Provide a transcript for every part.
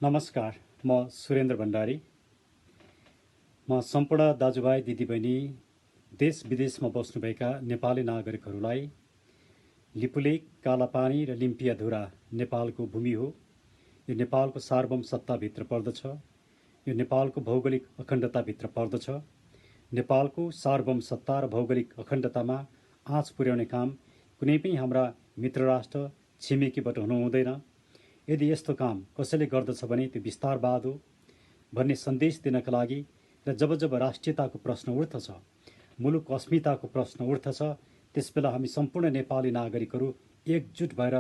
नमस्कार, म सुरेन्द्र भण्डारी। म सम्पूर्ण दाजुभाइ दिदीबहिनी देश विदेशमा बस्नुभएका नेपाली नागरिकहरूलाई लिपुलेक, कालापानी र लिम्पियाधुरा नेपालको भूमि हो। यो नेपालको सार्वभौम सत्ताभित्र पर्दछ। यो नेपालको भौगोलिक अखण्डताभित्र पर्दछ। नेपालको सार्वभौम सत्ता र भौगोलिक अखण्डतामा आँच पुर्याउने काम कुनै पनि हाम्रा मित्र राष्ट्र छिमेकीबाट हुनु हुँदैन। यदि यस्तो काम कसैले गर्दछ भने त्यो विस्तारवाद हो भन्ने सन्देश दिनका लागि र जब जब राष्ट्रियताको प्रश्न उठ्दछ, मुलुक अस्मिताको प्रश्न उठ्दछ, त्यसबेला हामी सम्पूर्ण नेपाली नागरिकहरू एकजुट भएर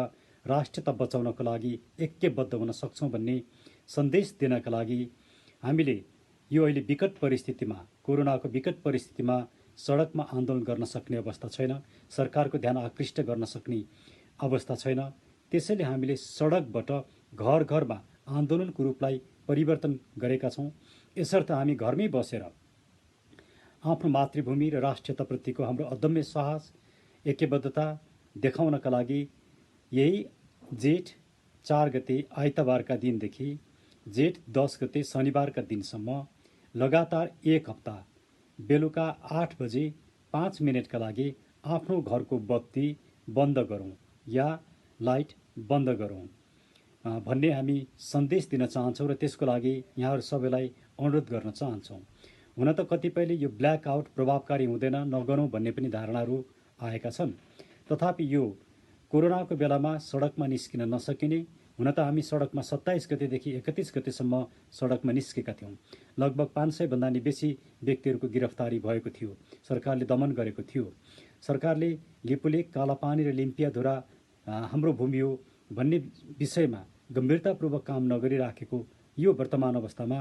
राष्ट्रियता बचाउनको लागि ऐक्यबद्ध हुन सक्छौँ भन्ने सन्देश दिनका लागि हामीले यो अहिले विकट परिस्थितिमा, कोरोनाको विकट परिस्थितिमा सडकमा आन्दोलन गर्न सक्ने अवस्था छैन, सरकारको ध्यान आकृष्ट गर्न सक्ने अवस्था छैन। त्यसैले हामीले सडकबाट घर घरमा आन्दोलनको रूपलाई परिवर्तन गरेका छौँ। यसर्थ हामी घरमै बसेर आफ्नो मातृभूमि र राष्ट्रियताप्रतिको हाम्रो अदम्य साहस, ऐक्यबद्धता देखाउनका लागि यही जेठ 4 गते आइतबारका दिनदेखि जेठ 10 गते शनिबारका दिनसम्म लगातार 1 हप्ता बेलुका 8 बजे 5 मिनटका लागि आफ्नो घरको बत्ती बन्द गरौँ या लाइट बन्द गरौँ भन्ने हामी सन्देश दिन चाहन्छौँ र त्यसको लागि यहाँहरू सबैलाई अनुरोध गर्न चाहन्छौँ। हुन त कतिपयले यो ब्ल्याक आउट प्रभावकारी हुँदैन, नगरौँ भन्ने पनि धारणाहरू आएका छन्। तथापि यो कोरोनाको बेलामा सडकमा निस्किन नसकिने, हुन त हामी सडकमा 27 गतेदेखि 31 गतेसम्म सडकमा निस्केका थियौँ। लगभग 500 भन्दा नि बेसी व्यक्तिहरूको गिरफ्तारी भएको थियो, सरकारले दमन गरेको थियो। सरकारले लिपुलेक, कालापानी र लिम्पियाधुरा हाम्रो भूमि हो भन्ने विषयमा गम्भीरतापूर्वक काम नगरिराखेको यो वर्तमान अवस्थामा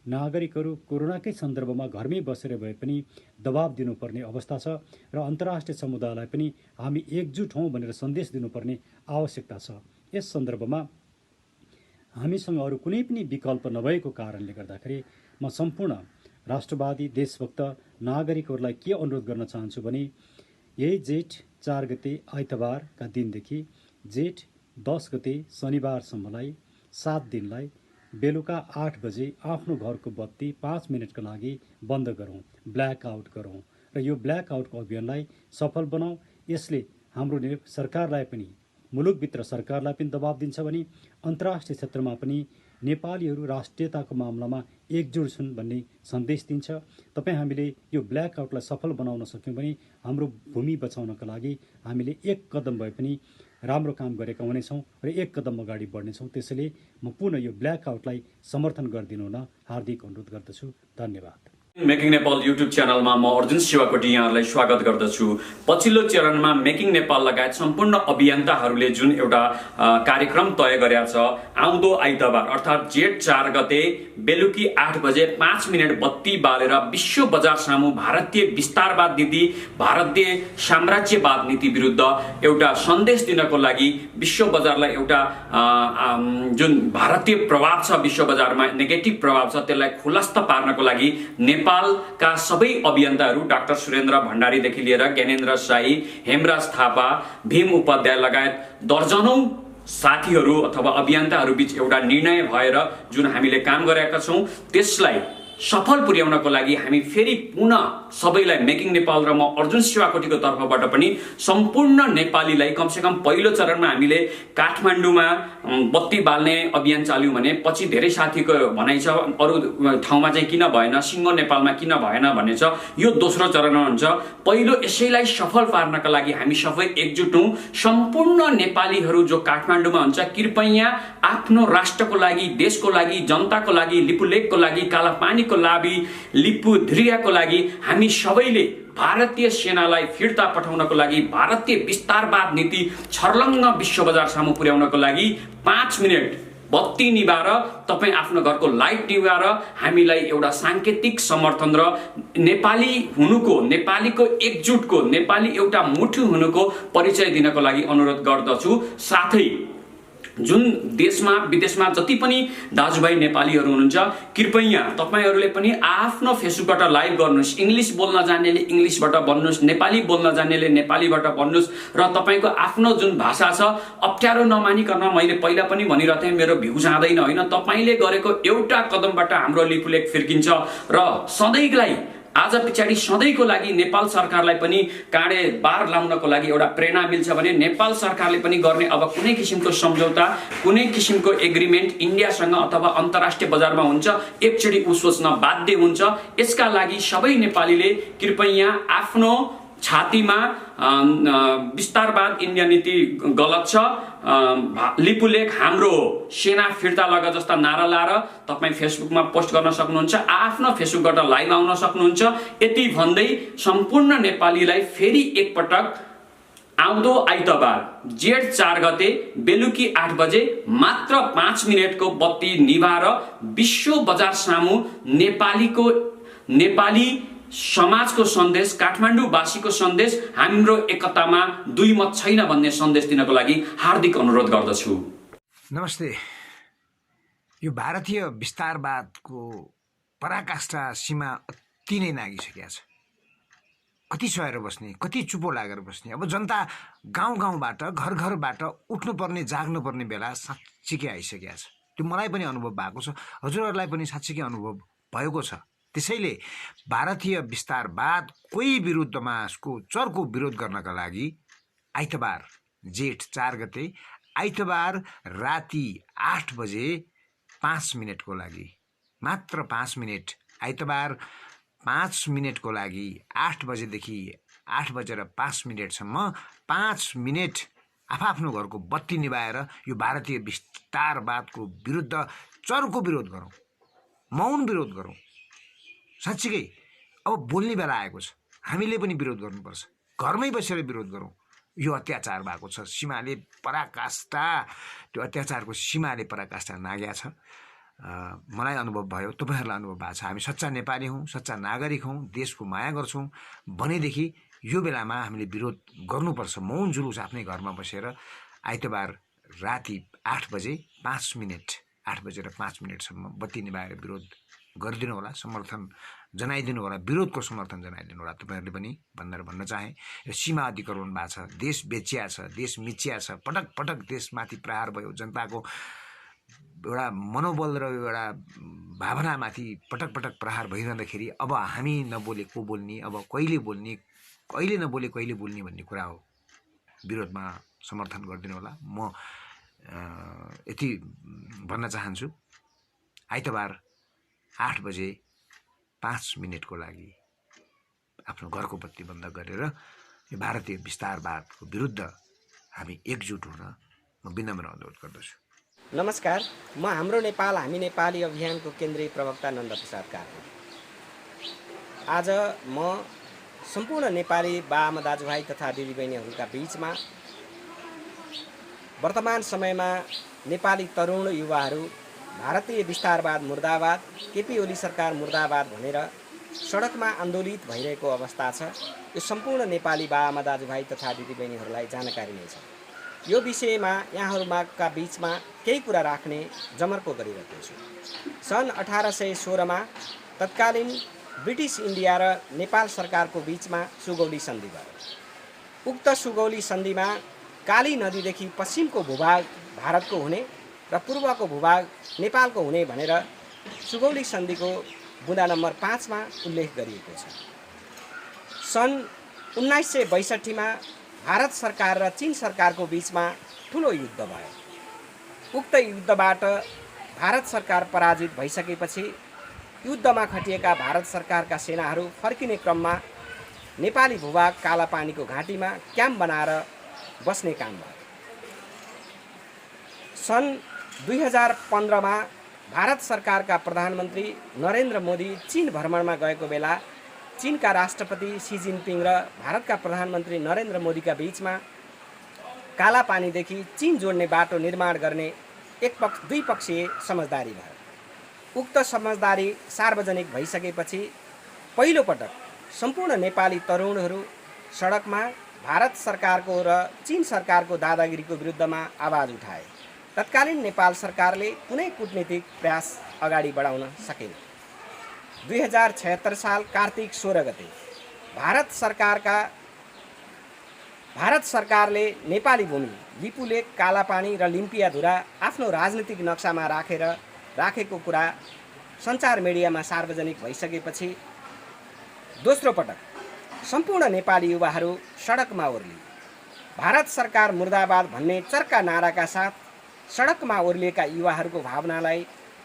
नागरिकहरू कोरोनाकै सन्दर्भमा घरमै बसेर भए पनि दबाब दिनुपर्ने अवस्था छ र अन्तर्राष्ट्रिय समुदायलाई पनि हामी एकजुट हौँ भनेर सन्देश दिनुपर्ने आवश्यकता छ। यस सन्दर्भमा हामीसँग अरू कुनै पनि विकल्प नभएको कारणले गर्दाखेरि म सम्पूर्ण राष्ट्रवादी देशभक्त नागरिकहरूलाई के अनुरोध गर्न चाहन्छु भने यही जेठ 4 गते आइतबारका दिनदेखि जेठ 10 गते शनिबारसम्मलाई 7 दिनलाई बेलुका 8 बजे आफ्नो घरको बत्ती 5 मिनटका लागि बन्द गरौँ, ब्ल्याक आउट गरौँ र यो ब्ल्याक आउटको अभियानलाई सफल बनाऊ। यसले हाम्रो सरकारलाई पनि, मुलुकभित्र सरकारलाई पनि दबाब दिन्छ भने अन्तर्राष्ट्रिय क्षेत्रमा पनि नेपालीहरू राष्ट्रियताको मामलामा एकजुट छन् भन्ने सन्देश दिन्छ। तपाईँ हामीले यो ब्ल्याक आउटलाई सफल बनाउन सक्यौँ भने हाम्रो भूमि बचाउनका लागि हामीले एक कदम भए पनि राम्रो काम गरेका हुनेछौँ र एक कदम अगाडि बढ्नेछौँ। त्यसैले म पुनः यो ब्ल्याक आउटलाई समर्थन गरिदिनु हुन हार्दिक अनुरोध गर्दछु। धन्यवाद। मेकिङ नेपाल युट्युब च्यानलमा म अर्जुन शिवाकोटी यहाँहरूलाई स्वागत गर्दछु। पछिल्लो चरणमा मेकिङ नेपाल लगायत सम्पूर्ण अभियन्ताहरूले जुन एउटा कार्यक्रम तय गरेका छ, आउँदो आइतबार अर्थात् जेठ 4 गते बेलुकी 8 बजे 5 मिनट बत्ती बालेर विश्व बजार सामु भारतीय विस्तारवाद नीति, भारतीय साम्राज्यवाद नीति विरुद्ध एउटा सन्देश दिनको लागि विश्व बजारलाई एउटा जुन भारतीय प्रभाव छ, विश्व बजारमा नेगेटिभ प्रभाव छ, त्यसलाई खुलस्त पार्नको लागि नेपालका सबै अभियन्ताहरू डाक्टर सुरेन्द्र भण्डारीदेखि लिएर ज्ञानेन्द्र साई, हेमराज थापा, भीम उपाध्याय लगायत दर्जनौं साथीहरू अथवा अभियन्ताहरू बीच एउटा निर्णय भएर जुन हामीले काम गरेका छौं त्यसलाई सफल पुर्याउनको लागि हामी फेरि पुनः सबैलाई मेकिङ नेपाल र म अर्जुन शिवाकोटीको तर्फबाट पनि सम्पूर्ण नेपालीलाई कमसेकम पहिलो चरणमा हामीले काठमाडौँमा बत्ती बाल्ने अभियान चाल्यौं भने पछि धेरै साथीको भनाइ छ अरु ठाउँमा चाहिँ किन भएन, सिंगो नेपालमा किन भएन भन्ने छ। यो दोस्रो चरणमा हुन्छ। पहिलो यसैलाई सफल पार्नका लागि हामी सबै एकजुट हौं। सम्पूर्ण नेपालीहरू जो काठमाडौँमा हुन्छ, कृपया आफ्नो राष्ट्रको लागि, देशको लागि, जनताको लागि, लिपुलेकको लागि, कालापानीको लागि, लिपुधुरियाको लागि हामी सबैले भारतीय सेनालाई फिर्ता पठाउनको लागि, भारतीय विस्तारवाद नीति छर्लङ्ग विश्व बजार सामु पुर्याउनको लागि 5 मिनेट बत्ती निभाएर, तपाई आफ्नो घरको लाइट निभाएर हामीलाई एउटा सांकेतिक समर्थन र नेपाली हुनुको, नेपालीको एकजुटको, नेपाली एउटा मुठु हुनुको परिचय दिनको लागि अनुरोध गर्दछु। साथै जुन देशमा विदेशमा जति पनि दाजुभाइ नेपालीहरू हुनुहुन्छ, कृपया तपाईहरूले पनि आफ्नो फेसबुकबाट लाइभ गर्नुहोस्। इङ्ग्लिस बोल्न जान्नेले इङ्ग्लिसबाट भन्नुहोस्, नेपाली बोल्न जान्नेले नेपालीबाट भन्नुहोस् र तपाईँको आफ्नो जुन भाषा छ अप्ठ्यारो नमानिकन, मैले पहिला पनि भनिरहेको थिएँ मेरो भ्यू जाँदैन होइन, तपाईँले गरेको एउटा कदमबाट हाम्रो लिपुलेख फिर्किन्छ र सधैँलाई आज पछाडि सधैँको लागि नेपाल सरकारलाई पनि काँडे बार लाउनको लागि एउटा प्रेरणा मिल्छ भने नेपाल सरकारले पनि गर्ने अब कुनै किसिमको सम्झौता, कुनै किसिमको एग्रिमेन्ट इन्डियासँग अथवा अन्तर्राष्ट्रिय बजारमा हुन्छ एकचोटि उ सोच्न बाध्य हुन्छ। यसका लागि सबै नेपालीले कृपया आफ्नो छातीमा विस्तारवाद इन्डिया नीति गलत छ, लिपुलेख हाम्रो हो, सेना फिर्ता लग जस्ता नारा लाएर तपाईँ फेसबुकमा पोस्ट गर्न सक्नुहुन्छ, आफ्नो फेसबुकबाट लाइभ आउन सक्नुहुन्छ। यति भन्दै सम्पूर्ण नेपालीलाई फेरि एकपटक आउँदो आइतबार जेठ 4 गते बेलुकी 8 बजे मात्र 5 मिनटको बत्ती निभाएर विश्व बजार सामु नेपाली समाजको सन्देश, काठमाडौँवासीको सन्देश, हाम्रो एकतामा दुई मत छैन भन्ने सन्देश दिनको लागि हार्दिक अनुरोध गर्दछु। नमस्ते। यो भारतीय विस्तारवादको पराकाष्ठा सीमा अति नै नागिसकेको छ। कति सहेर बस्ने, कति चुपो लागेर बस्ने। अब जनता गाउँ गाउँबाट, घर घरबाट उठ्नुपर्ने, जाग्नुपर्ने बेला साँच्चीकै आइसकेको छ। त्यो मलाई पनि अनुभव भएको छ, हजुरहरूलाई पनि साँच्चीकै अनुभव भएको छ। त्यसैले भारतीय विस्तारवाद कोही विरुद्धमा यसको चर्को विरोध गर्नका लागि आइतबार जेठ 4 गते आइतबार राति 8 बजे 5 मिनटको लागि, मात्र 5 मिनट, आइतबार 5 मिनटको लागि 8 बजेदेखि 8 बजेर 5 मिनटसम्म 5 मिनट आफ्नो घरको बत्ती निभाएर यो भारतीय विस्तारवादको विरुद्ध चर्को विरोध गरौँ, मौन विरोध गरौँ। साँच्चीकै अब बोल्ने बेला आएको छ, हामीले पनि विरोध गर्नुपर्छ। घरमै बसेर विरोध गरौँ। यो अत्याचार भएको छ, सीमाले पराकाष्ठा, त्यो अत्याचारको सीमाले पराकाष्ठा नागेको छ। मलाई अनुभव भयो, तपाईँहरूलाई अनुभव भएको छ। हामी सच्चा नेपाली हौँ, सच्चा नागरिक हौँ, देशको माया गर्छौँ भनेदेखि यो बेलामा हामीले विरोध गर्नुपर्छ। मौन जुलुस आफ्नै घरमा बसेर आइतबार राति 8 बजे 5 मिनट, 8 बजेर 5 मिनटसम्म बत्ती निभाएर विरोध गरिदिनु होला, समर्थन जनाइदिनु होला, विरोधको समर्थन जनाइदिनु होला। तपाईँहरूले पनि भन्न चाहे यो सीमा अधिकरण भएको छ, देश बेचिया छ, देश मिचिया छ, पटक पटक देशमाथि प्रहार भयो, जनताको एउटा मनोबल र एउटा भावनामाथि पटक पटक प्रहार भइरहँदाखेरि अब हामी नबोले को बोल्ने, अब कहिले बोल्ने, कहिले नबोले कहिले बोल्ने भन्ने कुरा हो। विरोधमा समर्थन गरिदिनु होला। म यति भन्न चाहन्छु, आइतबार 8 बजे 5 मिनटको लागि आफ्नो घरको बत्ती बन्द गरेर यो भारतीय विस्तारवादको विरुद्ध हामी एकजुट हुन म विनम्र अनुरोध गर्दछु। नमस्कार, म हाम्रो नेपाल हामी नेपाली अभियानको केन्द्रीय प्रवक्ता नन्दप्रसाद कार्की। आज म सम्पूर्ण नेपाली बाआमा दाजुभाइ तथा दिदीबहिनीहरूका बीचमा वर्तमान समयमा नेपाली तरुण युवाहरू भारतीय विस्तारवाद मुर्दाबाद, केपी ओली सरकार मुर्दाबाद भनेर सडकमा आन्दोलित भइरहेको अवस्था छ। यो सम्पूर्ण नेपाली बाआमा दाजुभाइ तथा दिदीबहिनीहरूलाई जानकारी नै छ। यो विषयमा यहाँहरूका बीचमा केही कुरा राख्ने जमर्को गरिरहेको छु। सन् 1816 तत्कालीन ब्रिटिस इन्डिया र नेपाल सरकारको बीचमा सुगौली सन्धि भयो। उक्त सुगौली सन्धिमा काली नदीदेखि पश्चिमको भूभाग भारतको हुने र पूर्वको भूभाग नेपालको हुने भनेर सुगौली सन्धिको बुँदा नम्बर 5 मा उल्लेख गरिएको छ। सन् 1962 मा भारत सरकार र चीन सरकारको बीचमा ठुलो युद्ध भयो। उक्त युद्धबाट भारत सरकार पराजित भइसकेपछि युद्धमा खटिएका भारत सरकारका सेनाहरू फर्किने क्रममा नेपाली भूभाग कालापानीको घाँटीमा क्याम्प बनाएर बस्ने काम भयो। सन् 2015 मा भारत सरकारका प्रधानमन्त्री नरेन्द्र मोदी चीन भ्रमणमा गएको बेला चीनका राष्ट्रपति सी जिनपिङ र भारतका प्रधानमन्त्री नरेन्द्र मोदीका बीचमा कालापानीदेखि चीन जोड्ने बाटो निर्माण गर्ने द्विपक्षीय समझदारी भयो। उक्त समझदारी सार्वजनिक भइसकेपछि पहिलोपटक सम्पूर्ण नेपाली तरुणहरू सडकमा भारत सरकारको र चीन सरकारको दादागिरीको विरुद्धमा आवाज उठाए। तत्कालीन नेपाल सरकारले कुनै कूटनीतिक प्रयास अगाडि बढाउन सकेन। 2076 साल कार्तिक 16 गते भारत सरकारले नेपाली भूमि लिपुलेक, कालापानी र लिम्पियाधुरा आफ्नो राजनीतिक नक्सामा राखेको कुरा सञ्चार मिडियामा सार्वजनिक भइसकेपछि दोस्रो पटक सम्पूर्ण नेपाली युवाहरू सडकमा ओर्लिए। भारत सरकार मुर्दाबाद भन्ने चर्का नाराका साथ सडकमा ओर्लिएका युवाहरूको भावनालाई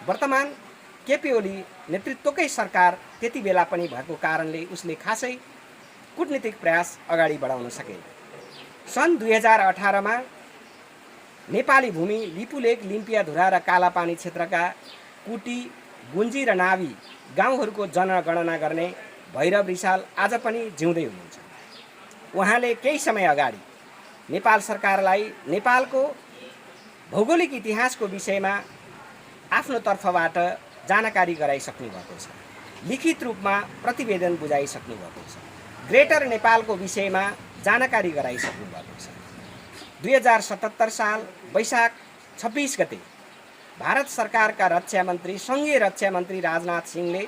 वर्तमान केपी ओली नेतृत्वकै सरकार त्यति बेला पनि भएको कारणले उसले खासै कूटनीतिक प्रयास अगाडि बढाउन सकेन। सन् 2018 मा नेपाली भूमि लिपुलेक, लिम्पियाधुरा र कालापानी क्षेत्रका कुटी, गुन्जी र नाभी गाउँहरूको जनगणना गर्ने भैरव रिसाल आज पनि जिउँदै हुनुहुन्छ। उहाँले केही समय अगाडि नेपाल सरकारलाई नेपालको भौगोलिक इतिहासको विषयमा आफ्नो तर्फबाट जानकारी गराइसक्नु भएको छ, लिखित रूपमा प्रतिवेदन बुझाइसक्नु भएको छ, ग्रेटर नेपालको विषयमा जानकारी गराइसक्नु भएको छ। 2077 साल वैशाख 26 गते भारत सरकारका संघीय रक्षा मन्त्री राजनाथ सिंहले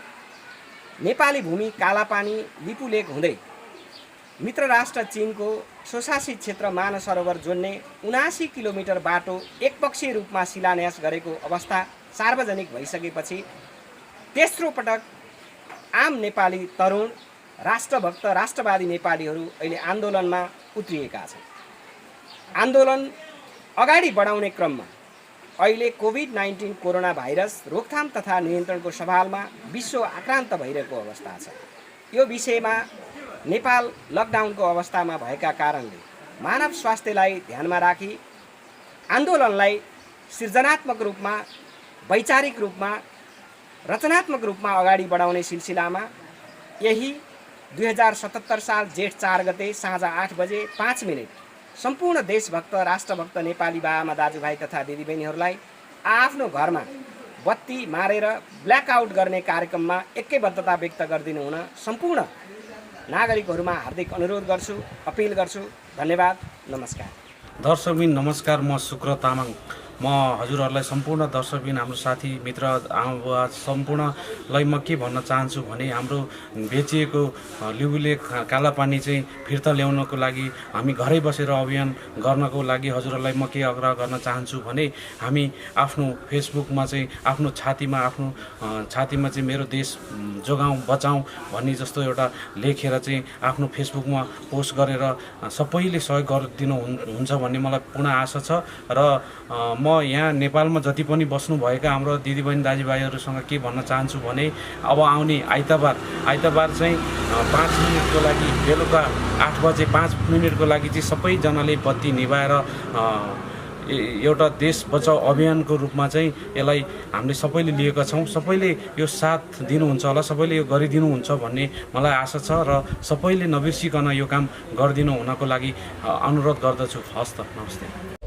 नेपाली भूमि कालापानी, लिपुलेक हुँदै मित्र राष्ट्र चीनको स्वशासित क्षेत्र मानसरोवर जोड्ने 79 किलोमिटर बाटो एकपक्षीय रूपमा शिलान्यास गरेको अवस्था सार्वजनिक भइसकेपछि तेस्रो पटक आम नेपाली तरुण, राष्ट्रभक्त, राष्ट्रवादी नेपालीहरू अहिले आन्दोलनमा उत्रिएका छन्। आन्दोलन अगाडि बढाउने क्रममा अहिले कोभिड-19 कोरोना भाइरस रोकथाम तथा नियन्त्रणको सवालमा विश्व आक्रान्त भइरहेको अवस्था छ। यो विषयमा नेपाल लकडाउनको अवस्थामा भएका कारणले मानव स्वास्थ्यलाई ध्यानमा राखी आन्दोलनलाई सृजनात्मक रूपमा, वैचारिक रूपमा, रचनात्मक रूपमा अगाडि बढाउने सिलसिलामा यही 2077 साल जेठ 4 गते साँझ 8 बजे 5 मिनट सम्पूर्ण देशभक्त, राष्ट्रभक्त नेपाली बाआमा, दाजुभाइ तथा दिदीबहिनीहरूलाई आफ्नो घरमा बत्ती मारेर ब्ल्याकआउट गर्ने कार्यक्रममा एकैबद्धता व्यक्त गरिदिनु हुन सम्पूर्ण नागरिकहरूमा हार्दिक अनुरोध गर्छु, अपिल गर्छु। धन्यवाद, नमस्कार। दर्शकबिन नमस्कार, म शुक्र तामाङ। म हजुरहरूलाई सम्पूर्ण दर्शकबिन, हाम्रो साथी मित्र आमा सम्पूर्णलाई म के भन्न चाहन्छु भने हाम्रो बेचिएको लिपुलेक, कालापानी चाहिँ फिर्ता ल्याउनको लागि हामी घरै बसेर अभियान गर्नको लागि हजुरहरूलाई म के आग्रह गर्न चाहन्छु भने हामी आफ्नो फेसबुकमा चाहिँ आफ्नो छातीमा चाहिँ मेरो देश जोगाउँ बचाउँ भन्ने जस्तो एउटा लेखेर चाहिँ आफ्नो फेसबुकमा पोस्ट गरेर सबैले सहयोग गरिदिनु हुन्छ भन्ने मलाई पूर्ण आशा छ। र म यहाँ नेपालमा जति पनि बस्नुभएका हाम्रो दिदीबहिनी दाजुभाइहरूसँग के भन्न चाहन्छु भने अब आउने आइतबार चाहिँ 5 मिनटको लागि, बेलुका 8 बजे 5 मिनटको लागि चाहिँ सबैजनाले बत्ती निभाएर एउटा देश बचाउ अभियानको रूपमा चाहिँ यसलाई हामीले सबैले लिएका छौँ। सबैले यो साथ दिनुहुन्छ होला, सबैले यो गरिदिनुहुन्छ भन्ने मलाई आशा छ र सबैले नबिर्सिकन यो काम गरिदिनु हुनको लागि अनुरोध गर्दछु। हस्त, नमस्ते।